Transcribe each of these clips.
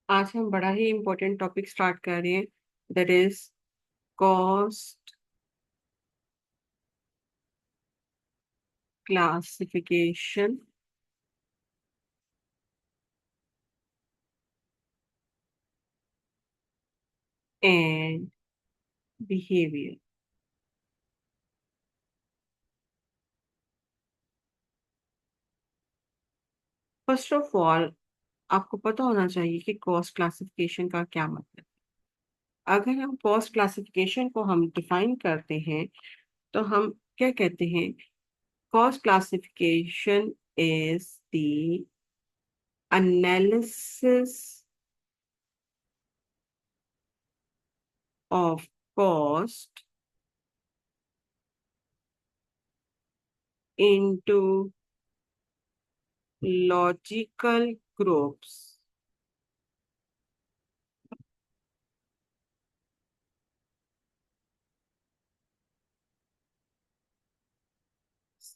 आज हम बड़ा ही इम्पोर्टेंट टॉपिक स्टार्ट कर रहे हैं। That is cost classification and behaviour. First of all, आपको पता होना चाहिए कि कॉस्ट क्लासिफिकेशन का क्या मतलब है। अगर हम कॉस्ट क्लासिफिकेशन को हम डिफाइन करते हैं तो हम क्या कहते हैं? Cost classification is the analysis of cost into logical groups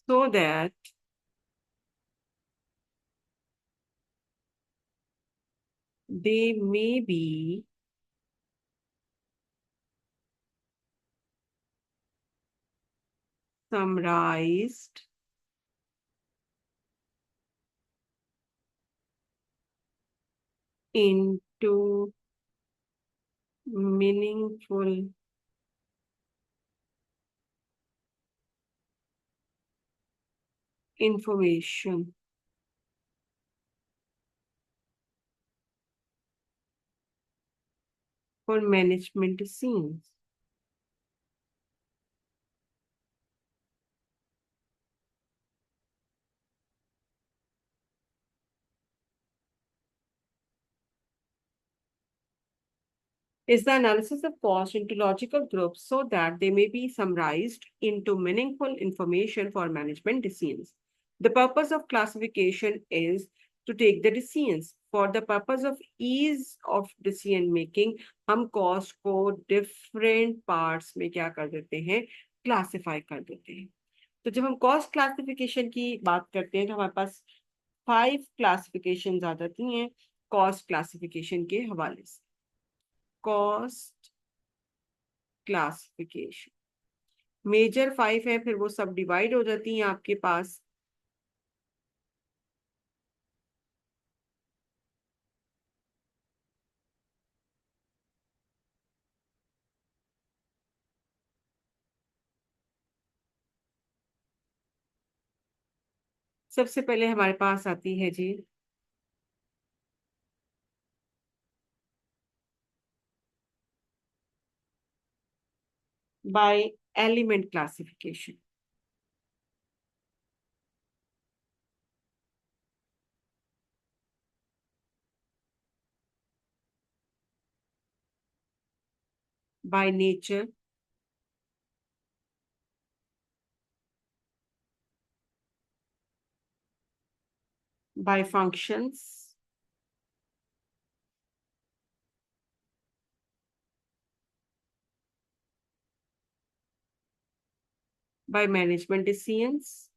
so that they may be summarized into meaningful information for management decisions. Is the analysis of cost into logical groups so that they may be summarized into meaningful information for management decisions. The purpose of classification is to take the decisions. For the purpose of ease of decision making, हम cost को different parts में क्या कर देते हैं? Classify कर देते हैं। तो जब हम cost classification की बात करते हैं तो हमारे पास 5 क्लासिफिकेशन आ जाती हैं cost classification के हवाले से। कॉस्ट क्लासिफिकेशन मेजर 5 है, फिर वो सब डिवाइड हो जाती हैं आपके पास। सबसे पहले हमारे पास आती है जी by element classification. By nature, by functions, by management decisions,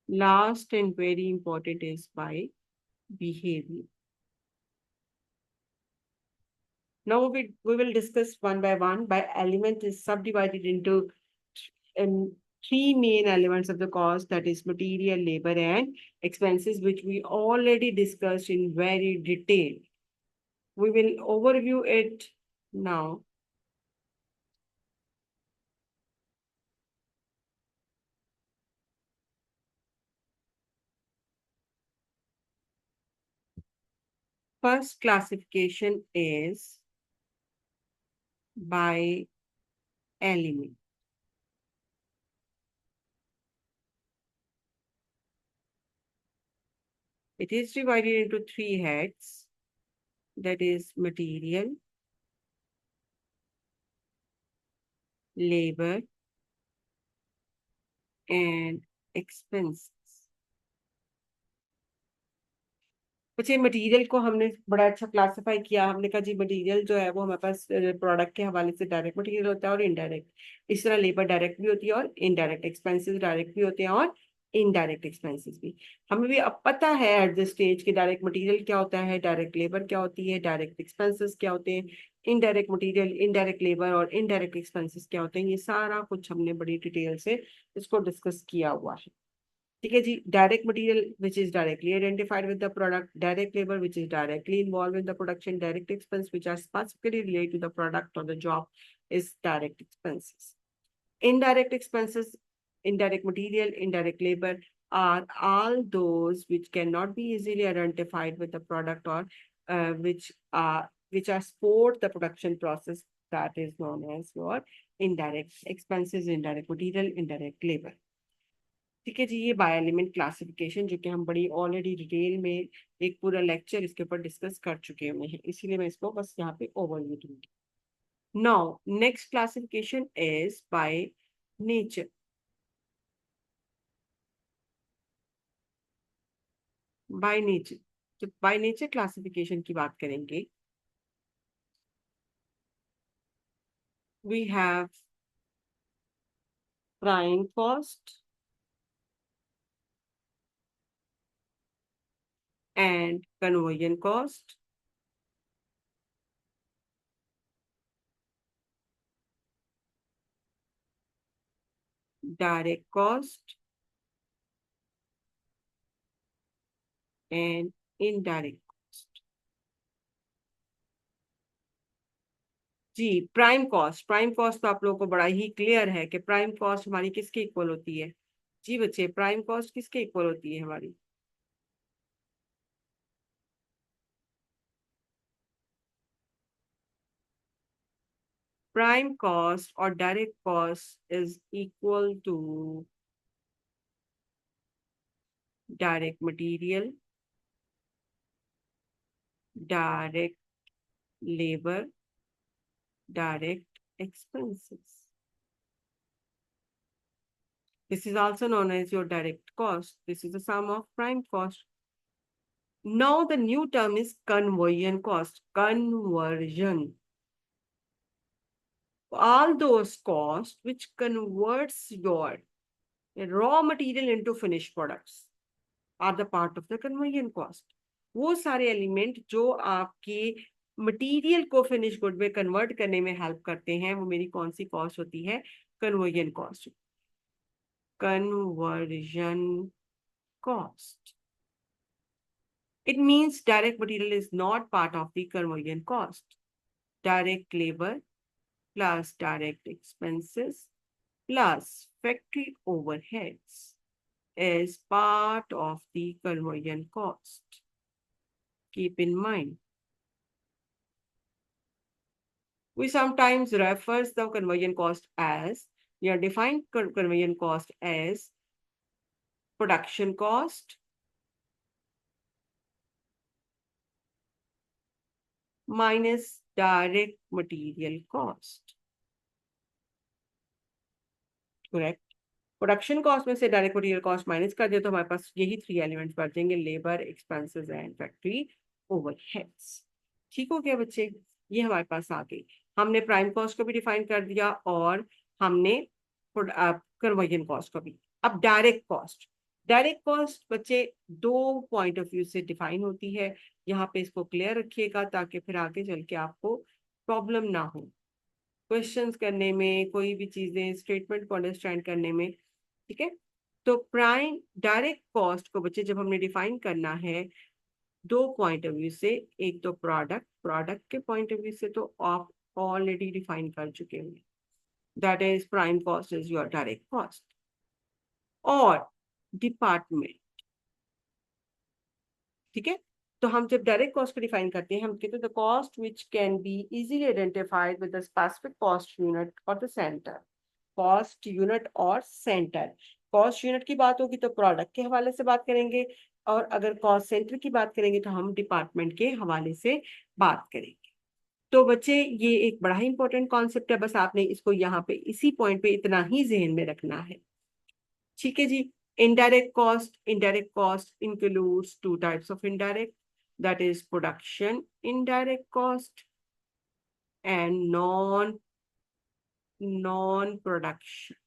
last and very important is by behaviour. Now we will discuss one by one. By element is subdivided into um, three main elements of the cost, that is material, labor, and expenses, which we already discussed in very detail. We will overview it now. First classification is by element. It is divided into three heads, that is material, labor, and expenses. बच्चे material को हमने बड़ा अच्छा classify किया। हमने कहा जी material जो है वो हमारे पास प्रोडक्ट के हवाले से डायरेक्ट मटेरियल होता है और इनडायरेक्ट। इस तरह लेबर डायरेक्ट भी होती है और इनडायरेक्ट एक्सपेंसेस डायरेक्ट भी होते हैं और इनडायरेक्ट एक्सपेंसेस भी। हमें भी अब पता है एट द स्टेज कि डायरेक्ट मटेरियल क्या होता है, डायरेक्ट लेबर क्या होती है, डायरेक्ट एक्सपेंसेस क्या होते हैं, इनडायरेक्ट मटेरियल, इनडायरेक्ट लेबर और इनडायरेक्ट एक्सपेंसेस क्या होते हैं। ये सारा कुछ हमने बड़ी डिटेल से इसको डिस्कस किया हुआ है। ठीक है जी। Direct material which is directly identified with the product, direct labour which is directly involve in the production, direct expense which are specifically related to the product और the job is direct expenses. Indirect expenses, indirect material, indirect labor are all those which cannot be easily identified with the product or which are support the production process, that is known as your indirect expenses, indirect material, indirect labor. ठीक है जी। ये bye element classification जो कि हम बड़ी already detail में एक पूरा लेक्चर इसके ऊपर डिस्कस कर चुके हुए हैं, इसीलिए मैं इसको बस यहाँ पे ओवरव्यू दूंगी। Now next classification is by nature. By nature, जब बाय नेचर क्लासिफिकेशन की बात करेंगे, we have prime cost and conversion cost, direct cost and indirect cost. जी, प्राइम कॉस्ट तो आप लोगों को बड़ा ही क्लियर है कि प्राइम कॉस्ट हमारी किसके इक्वल होती है। जी बच्चे, प्राइम कॉस्ट किसके इक्वल होती है हमारी। प्राइम कॉस्ट और direct cost is equal to direct material, direct labour, direct expenses. This is also known as your direct cost. This is the sum of prime cost. Now the new term is conversion cost. Conversion. All those costs which converts your raw material into finished products are the part of the conversion cost. वो सारे element जो आपके material को finish good में convert करने में help करते हैं, वो मेरी कौन सी कॉस्ट होती है, conversion cost. Conversion cost. It means direct material is not part of the conversion cost. Direct labor plus direct expenses plus factory overheads is part of the conversion cost. Keep in mind. We sometimes refers the conversion cost as, we are defined conversion cost as production cost minus direct material cost. Correct. Production cost में से direct material cost minus कर दिया तो हमारे पास यही three elements बच जाएंगे, labour, expenses and factory overheads. ठीक हो गया बच्चे, ये हमारे पास आ गई। हमने प्राइम कॉस्ट को भी डिफाइन कर दिया और हमने कन्वर्जन कॉस्ट को भी। अब डायरेक्ट कॉस्ट बच्चे दो पॉइंट ऑफ व्यू से डिफाइन होती है। यहाँ पे इसको क्लियर रखिएगा ताकि फिर आगे चल के आपको प्रॉब्लम ना हो क्वेश्चंस करने में, कोई भी चीजें स्टेटमेंट को अंडरस्टैंड करने में। ठीक है। तो प्राइम डायरेक्ट कॉस्ट को बच्चे जब हमने डिफाइन करना है दो पॉइंट ऑफ व्यू से, एक तो प्रोडक्ट के पॉइंट ऑफ व्यू से तो आप ऑलरेडी डिफाइन कर चुके हैं, that is prime cost is your direct cost. और डिपार्टमेंट, ठीक है। तो हम जब डायरेक्ट कॉस्ट को डिफाइन करते हैं हम कहते हैं the cost which can be easily identified with the specific cost unit और द सेंटर। कॉस्ट यूनिट और सेंटर। कॉस्ट यूनिट की बात होगी तो प्रोडक्ट के हवाले से बात करेंगे, और अगर कॉस्ट सेंटर की बात करेंगे तो हम डिपार्टमेंट के हवाले से बात करेंगे। तो बच्चे ये एक बड़ा ही इंपॉर्टेंट कॉन्सेप्ट है, बस आपने इसको यहाँ पे इसी पॉइंट पे इतना ही जहन में रखना है। ठीक है जी। Indirect cost includes two types of indirect. that is production indirect cost and non-production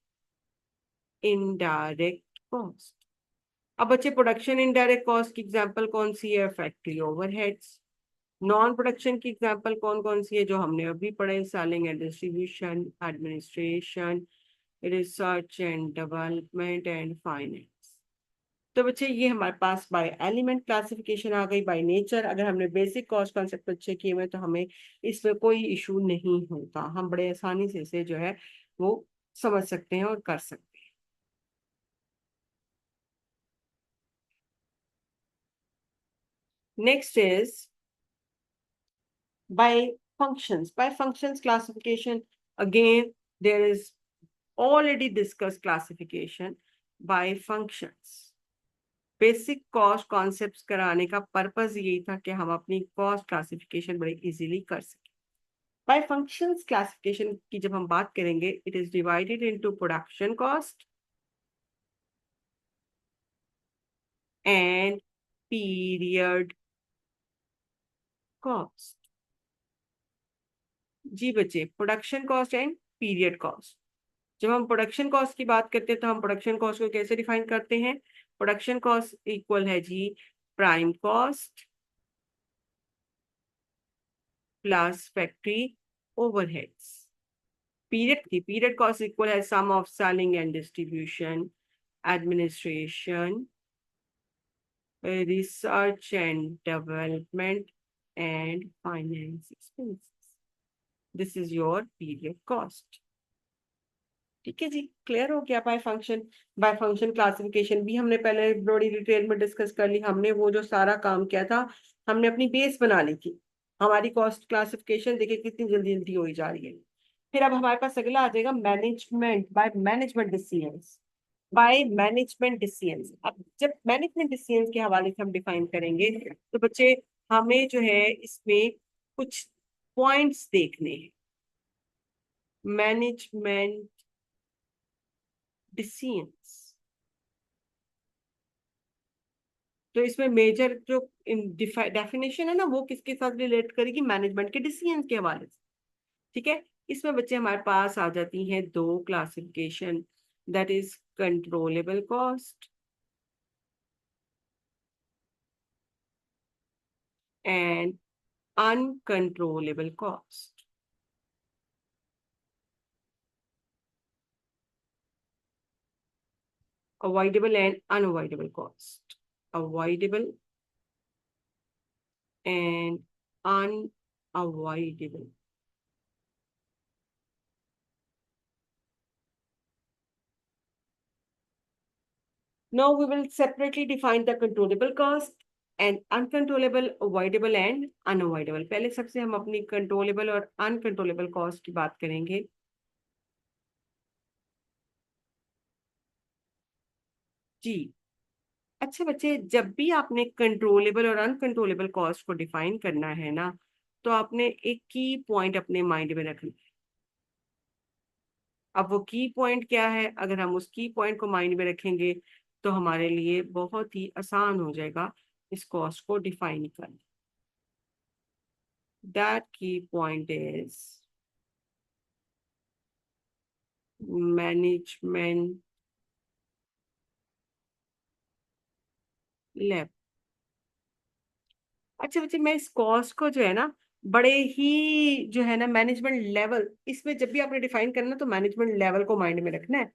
indirect cost. अब बच्चे प्रोडक्शन इनडायरेक्ट कॉस्ट की एग्जांपल कौन सी है? Factory overheads. नॉन प्रोडक्शन की एग्जांपल कौन कौन सी है जो हमने अभी पढ़े? Selling and distribution, administration, research and development and finance. तो बच्चे ये हमारे पास बाय एलिमेंट क्लासिफिकेशन आ गई, बाय नेचर। अगर हमने बेसिक कॉस्ट कॉन्सेप्ट अच्छे किए हुए तो हमें इसमें कोई इशू नहीं होता, हम बड़े आसानी से इसे जो है वो समझ सकते हैं और कर सकते हैं। Next is by functions. By functions classification, again, there is already discussed classification by functions. Basic cost concepts कराने का पर्पस यही था कि हम अपनी कॉस्ट क्लासिफिकेशन बड़े इजीली कर सकें। बाय फंक्शंस क्लासिफिकेशन की जब हम बात करेंगे, it is divided into production cost and period cost. जी बच्चे, production cost and period cost. जब हम प्रोडक्शन कॉस्ट की बात करते हैं तो हम प्रोडक्शन कॉस्ट को कैसे डिफाइन करते हैं? प्रोडक्शन कॉस्ट इक्वल है जी prime cost plus factory overheads. Period cost equal है sum of selling and distribution, administration, research and development and finance expenses. This is your period cost. ठीक है जी, clear हो गया? बाय फंक्शन क्लासिफिकेशन भी हमने पहले बड़ी डिटेल में डिस्कस कर ली। हमने वो जो सारा काम किया था, हमने अपनी बेस बना ली थी। हमारी कॉस्ट क्लासिफिकेशन देखिए कितनी जल्दी जल्दी हो जा रही है। फिर अब हमारे पास अगला आ जाएगा management by management decisions. Bye management decisions, अब जब मैनेजमेंट डिसीजंस के हवाले से हम डिफाइन करेंगे तो बच्चे हमें जो है इसमें कुछ पॉइंट्स देखने हैं। मैनेजमेंट डिसीजंस, तो इसमें मेजर जो डेफिनेशन है ना, वो किसके साथ रिलेट करेगी? मैनेजमेंट के डिसीजन के हवाले से। ठीक है, इसमें बच्चे हमारे पास आ जाती हैं दो classification, that is controllable cost and uncontrollable cost. Avoidable and unavoidable cost, avoidable and unavoidable. Now we will separately define the controllable cost and uncontrollable, avoidable and unavoidable. पहले सबसे हम अपनी controllable और uncontrollable cost की बात करेंगे। जी, अच्छा बच्चे, जब भी आपने कंट्रोलेबल और अनकंट्रोलेबल कॉस्ट को डिफाइन करना है ना, तो आपने एक की पॉइंट अपने माइंड में रखना है। अब वो की पॉइंट क्या है? अगर हम उस की पॉइंट को माइंड में रखेंगे तो हमारे लिए बहुत ही आसान हो जाएगा इस कॉस्ट को डिफाइन करना। दैट की पॉइंट इज मैनेजमेंट लेवल। अच्छा बच्चे, मैं इस कॉस्ट को जो है ना बड़े ही जो है ना मैनेजमेंट लेवल, इसमें जब भी आपने डिफाइन करना तो मैनेजमेंट लेवल को माइंड में रखना है।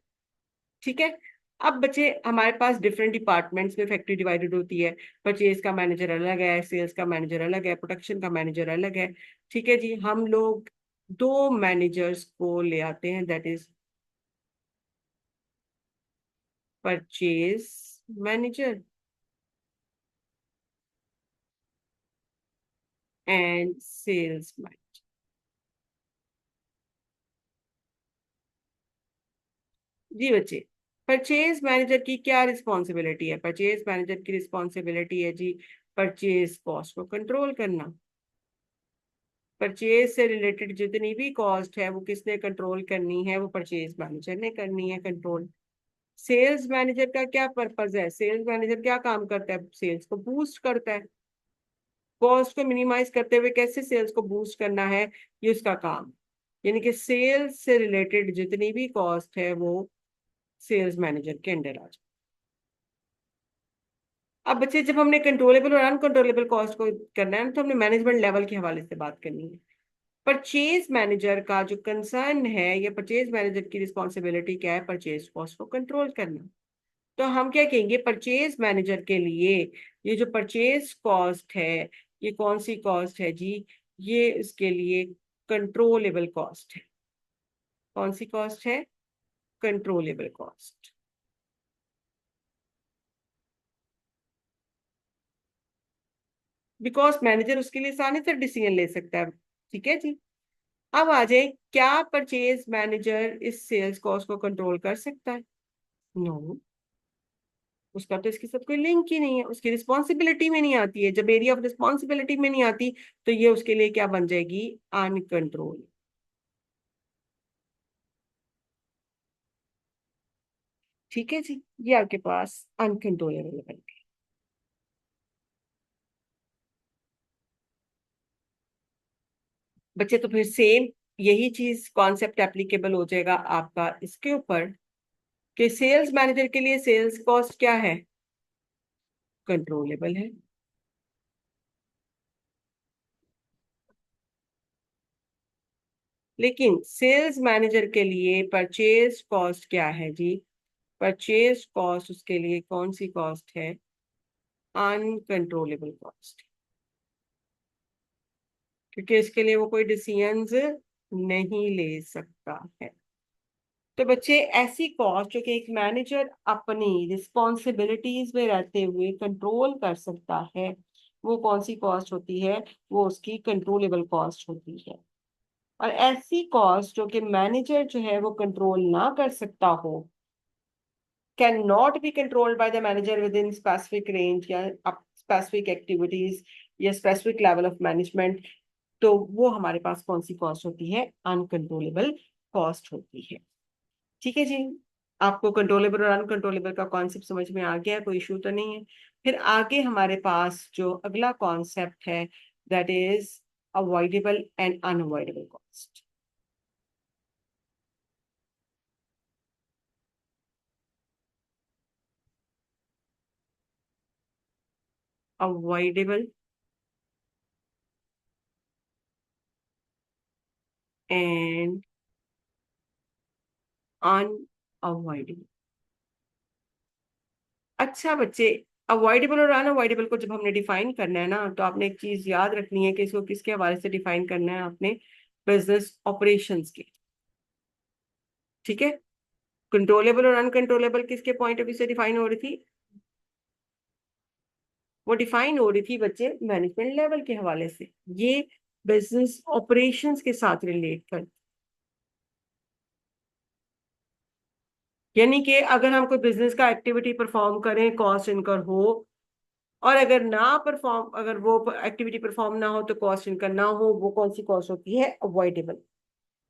ठीक है, अब बच्चे हमारे पास डिफरेंट डिपार्टमेंट्स में फैक्ट्री डिवाइडेड होती है। परचेज का मैनेजर अलग है, सेल्स का मैनेजर अलग है, प्रोडक्शन का मैनेजर अलग है। ठीक है जी, हम लोग दो मैनेजर्स को ले आते हैं, that is purchase manager and sales manager. जी बच्चे, परचेज मैनेजर की क्या रिस्पॉन्सिबिलिटी है? परचेज मैनेजर की रिस्पॉन्सिबिलिटी है जी परचेज कॉस्ट को कंट्रोल करना। परचेज से रिलेटेड जितनी भी कॉस्ट है वो किसने कंट्रोल करनी है? वो परचेज मैनेजर ने करनी है कंट्रोल। सेल्स मैनेजर का क्या पर्पज है? सेल्स मैनेजर क्या काम करता है? सेल्स को बूस्ट करता है। कॉस्ट को मिनिमाइज करते हुए कैसे सेल्स को बूस्ट करना है, ये उसका काम। यानी कि सेल्स से रिलेटेड जितनी भी कॉस्ट है वो सेल्स मैनेजर के अंडर आ जाए। अब बच्चे, जब हमने कंट्रोलेबल और अनकंट्रोलेबल कॉस्ट को करना है ना, तो हमने मैनेजमेंट लेवल के हवाले से बात करनी है। परचेज मैनेजर का जो कंसर्न है, या परचेज मैनेजर की रिस्पॉन्सिबिलिटी क्या है, परचेज कॉस्ट को कंट्रोल करना। तो हम क्या कहेंगे, परचेज मैनेजर के लिए ये जो परचेज कॉस्ट है, ये कौन सी कॉस्ट है जी, ये इसके लिए कंट्रोलेबल कॉस्ट है। कौन सी कॉस्ट है, कंट्रोलेबल कॉस्ट। बिकॉज मैनेजर उसके लिए आसानी से डिसीजन ले सकता है। ठीक है जी। अब आ जाए, क्या परचेज मैनेजर इस सेल्स कॉस्ट को कंट्रोल कर सकता है? नो। उसका तो इसके साथ कोई लिंक ही नहीं है, उसकी रिस्पॉन्सिबिलिटी में नहीं आती है। जब एरिया ऑफ रिस्पॉन्सिबिलिटी में नहीं आती, तो ये उसके लिए क्या बन जाएगी, अनकंट्रोल। ठीक है जी, ये आपके पास अनकंट्रोलेबल बन गए। बच्चे, तो फिर सेम यही चीज कॉन्सेप्ट एप्लीकेबल हो जाएगा आपका इसके ऊपर, कि सेल्स मैनेजर के लिए सेल्स कॉस्ट क्या है, कंट्रोलेबल है। लेकिन सेल्स मैनेजर के लिए परचेज कॉस्ट क्या है जी, परचेज कॉस्ट उसके लिए कौन सी कॉस्ट है, अनकंट्रोलेबल कॉस्ट। क्योंकि इसके लिए वो कोई डिसीजंस नहीं ले सकता है। तो बच्चे, ऐसी कॉस्ट जो कि एक मैनेजर अपनी रिस्पॉन्सिबिलिटीज में रहते हुए कंट्रोल कर सकता है, वो कौन सी कॉस्ट होती है, वो उसकी कंट्रोलेबल कॉस्ट होती है। और ऐसी कॉस्ट जो कि मैनेजर जो है वो कंट्रोल ना कर सकता हो, can not be controlled by the manager with in specific range या स्पेसिफिक एक्टिविटीज या स्पेसिफिक लेवल ऑफ मैनेजमेंट, तो वो हमारे पास कौन सी कॉस्ट होती है, अनकंट्रोलेबल कॉस्ट होती है। ठीक है जी। आपको कंट्रोलेबल और अनकंट्रोलेबल का कॉन्सेप्ट समझ में आ गया, कोई इशू तो नहीं है। फिर आगे हमारे पास जो अगला कॉन्सेप्ट है, that is avoidable and unavoidable cost. Avoidable and unavoidable. अच्छा बच्चे, अवॉइडेबल और अनअवॉइडेबल को जब हमने डिफाइन करना है ना, तो आपने एक चीज याद रखनी है कि इसको किसके हवाले से डिफाइन करना है, आपने बिजनेस ऑपरेशंस के। ठीक है। कंट्रोलेबल और अनकंट्रोलेबल किसके पॉइंट ऑफ व्यू से डिफाइन हो रही थी, वो डिफाइन हो रही थी बच्चे मैनेजमेंट लेवल के हवाले से। ये बिजनेस ऑपरेशंस के साथ रिलेट कर, यानी कि अगर हम कोई बिजनेस का एक्टिविटी परफॉर्म करें, कॉस्ट इनकर हो, और अगर ना परफॉर्म, अगर वो एक्टिविटी परफॉर्म ना हो तो कॉस्ट इनकर ना हो, वो कौन सी कॉस्ट होती है, अवॉइडेबल।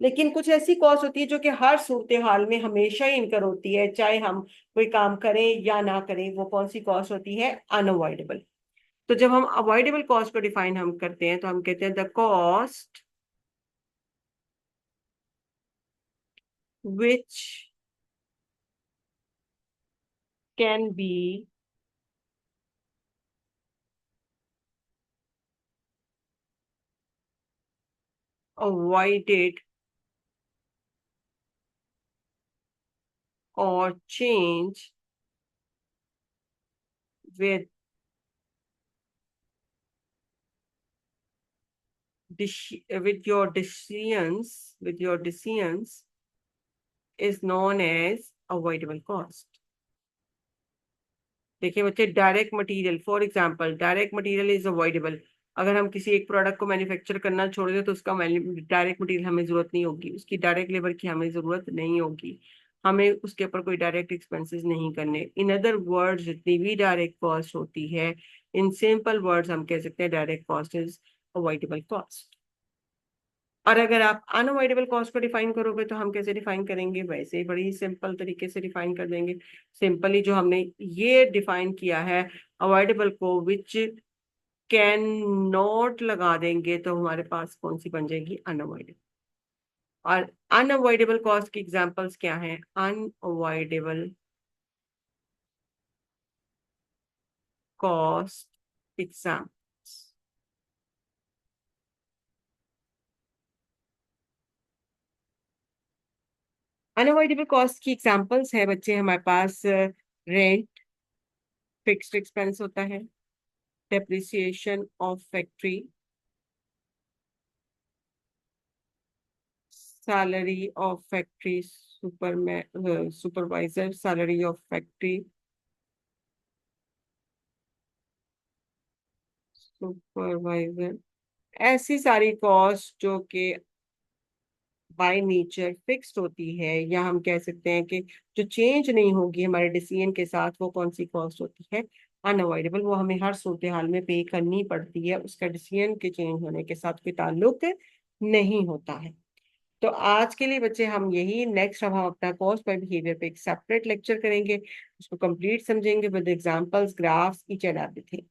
लेकिन कुछ ऐसी कॉस्ट होती है जो कि हर सूरत हाल में हमेशा ही इनकर होती है, चाहे हम कोई काम करें या ना करें, वो कौन सी कॉस्ट होती है, अनअवॉइडेबल। तो जब हम अवॉइडेबल कॉस्ट को डिफाइन हम करते हैं, तो हम कहते हैं the cost which can be avoided or changed with with your decisions is known as avoidable cost। देखिए बच्चे, direct material, for example direct material is avoidable. अगर हम किसी एक प्रोडक्ट को मैन्युफैक्चर करना छोड़ दें, तो उसका डायरेक्ट मटेरियल हमें जरूरत नहीं होगी, उसकी डायरेक्ट लेबर की हमें जरूरत नहीं होगी, हमें उसके ऊपर कोई डायरेक्ट एक्सपेंसेस नहीं करने। इन अदर वर्ड्स, जितनी भी डायरेक्ट कॉस्ट होती है, इन सिंपल वर्ड्स हम कह सकते हैं direct cost is avoidable cost. और अगर आप अनअवॉइडेबल कॉस्ट को डिफाइन करोगे, तो हम कैसे डिफाइन करेंगे, वैसे ही बड़ी सिंपल तरीके से डिफाइन कर देंगे। सिंपली जो हमने ये डिफाइन किया है अवॉइडेबल को, विच कैन नॉट लगा देंगे तो हमारे पास कौन सी बन जाएगी? अनअवॉइडेबल। और अनअवॉइडेबल कॉस्ट की एग्जांपल्स क्या हैं? Unavoidable cost exam, unavoidable cost की एग्जांपल्स है बच्चे हमारे पास। रेंट फिक्स्ड एक्सपेंस होता है, depreciation of factory, salary of factory supervisor, salary of factory supervisor. ऐसी सारी कॉस्ट जो कि बाय नेचर फिक्स्ड होती है, या हम कह सकते हैं कि जो चेंज नहीं होगी हमारे डिसीजन के साथ, वो कौन सी कॉस्ट होती है? अनअवॉइडेबल। वो हमें हर सूरत हाल में पे करनी पड़ती है, उसका डिसीजन के चेंज होने के साथ कोई ताल्लुक नहीं होता है। तो आज के लिए बच्चे हम यही, नेक्स्ट अब हम अपना कॉस्ट बाय बिहेवियर पे एक सेपरेट लेक्चर करेंगे, उसको कंप्लीट समझेंगे with examples, graphs, each and everything.